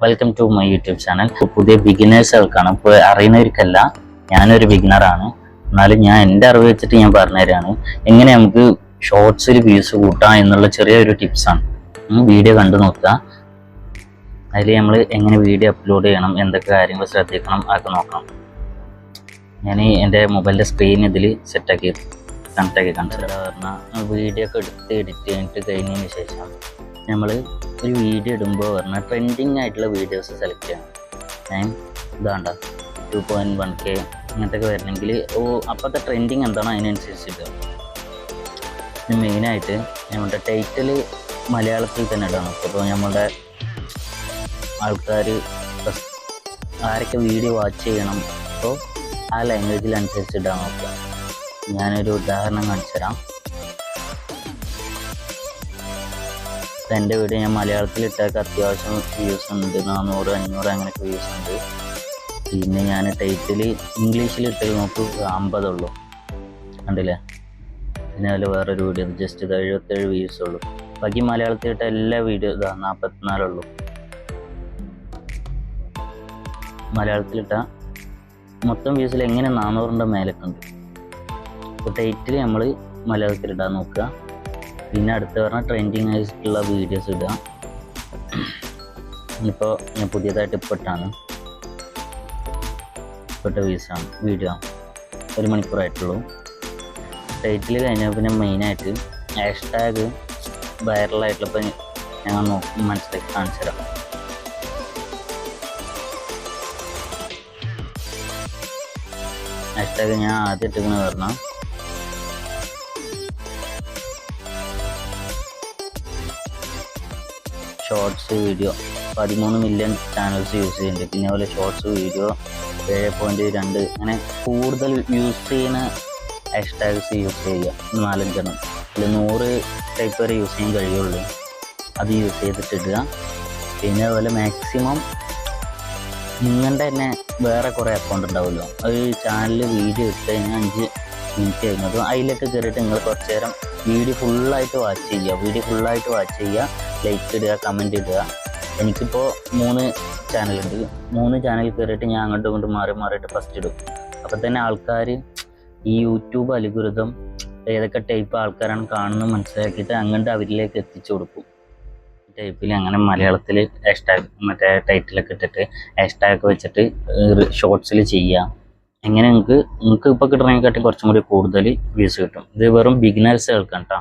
Welcome to my YouTube channel. പുതിയ ബിഗിനേഴ്സുകൾക്കാണ്, ഇപ്പോൾ അറിയുന്നവർക്കല്ല. ഞാനൊരു ബിഗിനറാണ്, എന്നാലും ഞാൻ എൻ്റെ അറിവ് വെച്ചിട്ട് ഞാൻ പറഞ്ഞുതരാണ് എങ്ങനെ നമുക്ക് ഷോർട്സിൽ വ്യൂസ് കൂട്ടാം എന്നുള്ള ചെറിയൊരു ടിപ്സാണ്. വീഡിയോ കണ്ടു നോക്കുക. അതിൽ നമ്മൾ എങ്ങനെ വീഡിയോ അപ്ലോഡ് ചെയ്യണം, എന്തൊക്കെ കാര്യങ്ങൾ ശ്രദ്ധിക്കണം അതൊക്കെ നോക്കണം. ഞാൻ എൻ്റെ മൊബൈലിൻ്റെ സ്ക്രീൻ ഇതിൽ സെറ്റാക്കി കണക്റ്റാക്കി കാണിച്ചത് പറഞ്ഞാൽ വീഡിയോ ഒക്കെ എഡിറ്റ് കഴിഞ്ഞതിന് ശേഷം നമ്മൾ ഒരു വീഡിയോ ഇടുമ്പോൾ പറഞ്ഞാൽ ട്രെൻഡിങ് ആയിട്ടുള്ള വീഡിയോസ് സെലക്ട് ചെയ്യണം. ഇതാണ്ട 2.1K അങ്ങനത്തെയൊക്കെ വരണമെങ്കിൽ അപ്പോഴത്തെ ട്രെൻഡിങ് എന്താണോ അതിനനുസരിച്ചിട്ട് മെയിനായിട്ട് നമ്മുടെ ടൈറ്റിൽ മലയാളത്തിൽ തന്നെ ഇടാൻ നോക്കുക. അപ്പോൾ നമ്മളുടെ ആൾക്കാർ ആരൊക്കെ വീഡിയോ വാച്ച് ചെയ്യണം, അപ്പോൾ ആ ലാംഗ്വേജിലനുസരിച്ച് ഇടാൻ നോക്കുക. ഞാനൊരു ഉദാഹരണം കാണിച്ചു തരാം. എൻ്റെ വീഡിയോ ഞാൻ മലയാളത്തിലിട്ടൊക്കെ അത്യാവശ്യം വ്യൂസ് ഉണ്ട്, 400, 500 അങ്ങനെയൊക്കെ വ്യൂസ് ഉണ്ട്. പിന്നെ ഞാൻ ടൈറ്റിൽ ഇംഗ്ലീഷിലിട്ട് നോക്ക് 50 ഉള്ളൂ, കണ്ടില്ലേ? പിന്നെ അതിൽ വേറൊരു വീഡിയോ ജസ്റ്റ് 77 വ്യൂസ് ഉള്ളൂ. ബാക്കി മലയാളത്തിലിട്ട എല്ലാ വീഡിയോ 44 ഉള്ളൂ. മലയാളത്തിലിട്ട മൊത്തം വ്യൂസിൽ എങ്ങനെ 400ൻ്റെ മേലൊക്കെ ഉണ്ട്. അപ്പോൾ ടൈറ്റിൽ നമ്മൾ മലയാളത്തിലിടാൻ നോക്കുക. പിന്നെ അടുത്ത് പറഞ്ഞാൽ ട്രെൻഡിങ് ആയിട്ടുള്ള വീഡിയോസ് ഇടുക. ഇപ്പോൾ ഞാൻ പുതിയതായിട്ട് ഇട്ട വ്യൂസാണ്, വീഡിയോ 1 മണിക്കൂറായിട്ടുള്ളൂ. ടൈറ്റിൽ കഴിഞ്ഞാൽ പിന്നെ മെയിനായിട്ട് ഹാഷ്ടാഗ് വൈറലായിട്ടുള്ള ഇപ്പോൾ ഞങ്ങൾ മനസ്സിലാക്കി കാണിച്ചു തരാം. ഹാഷ്ടാഗ് ഞാൻ ആദ്യം ഇട്ടിരിക്കുന്നത് പറഞ്ഞാൽ shorts video 13 million channels use ചെയ്യുന്നുണ്ട്. പിന്നെ അതുപോലെ ഷോർട്സ് വീഡിയോ 7.2 അങ്ങനെ കൂടുതൽ യൂസ് ചെയ്യുന്ന ഹാഷ്ടാഗ്സ് യൂസ് ചെയ്യുക. 4-5 അതിൽ 100 ടൈപ്പ് വരെ യൂസ് ചെയ്യാൻ കഴിയുള്ളൂ. അത് യൂസ് ചെയ്തിട്ടിടുക. പിന്നെ അതുപോലെ മാക്സിമം നിങ്ങളുടെ തന്നെ വേറെ കുറേ അക്കൗണ്ട് ഉണ്ടാവുമല്ലോ, അത് ചാനലിൽ വീഡിയോ ഇട്ട് കഴിഞ്ഞാൽ 5 മിനിറ്റ് കഴിഞ്ഞത് അതിലൊക്കെ കയറിയിട്ട് നിങ്ങൾ കുറച്ച് നേരം വീഡിയോ ഫുള്ളായിട്ട് വാച്ച് ചെയ്യുക. ലൈക്ക് ഇടുക, കമൻറ്റ് ഇടുക. എനിക്കിപ്പോൾ 3 ചാനലുണ്ട്. 3 ചാനൽ കയറിയിട്ട് ഞാൻ അങ്ങോട്ടും ഇങ്ങോട്ടും മാറിയിട്ട് ഫസ്റ്റ് ഇടും. അപ്പോൾ തന്നെ ആൾക്കാർ ഈ യൂട്യൂബ് അൽഗോരിതം ഏതൊക്കെ ടൈപ്പ് ആൾക്കാരാണ് കാണുന്നത് മനസ്സിലാക്കിയിട്ട് അങ്ങോട്ട് അവരിലേക്ക് എത്തിച്ചു കൊടുക്കും. ടൈപ്പിൽ അങ്ങനെ മലയാളത്തിൽ ഹാഷ്ടാഗ് മറ്റേ ടൈറ്റിലൊക്കെ ഇട്ടിട്ട് ഹാഷ്ടാഗ് വെച്ചിട്ട് ഷോർട്സിൽ ചെയ്യുക. എങ്ങനെ നിങ്ങൾക്ക് ഇപ്പോൾ കിട്ടണമെങ്കിൽ കുറച്ചും കൂടി കൂടുതൽ വ്യൂസ് കിട്ടും. ഇത് വെറും ബിഗിനേഴ്സ് കേൾക്കാം കേട്ടോ.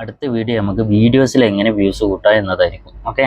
അടുത്ത വീഡിയോ നമുക്ക് വീഡിയോസിൽ എങ്ങനെ വ്യൂസ് കൂട്ടാം എന്നതായിരിക്കും. ഓക്കെ.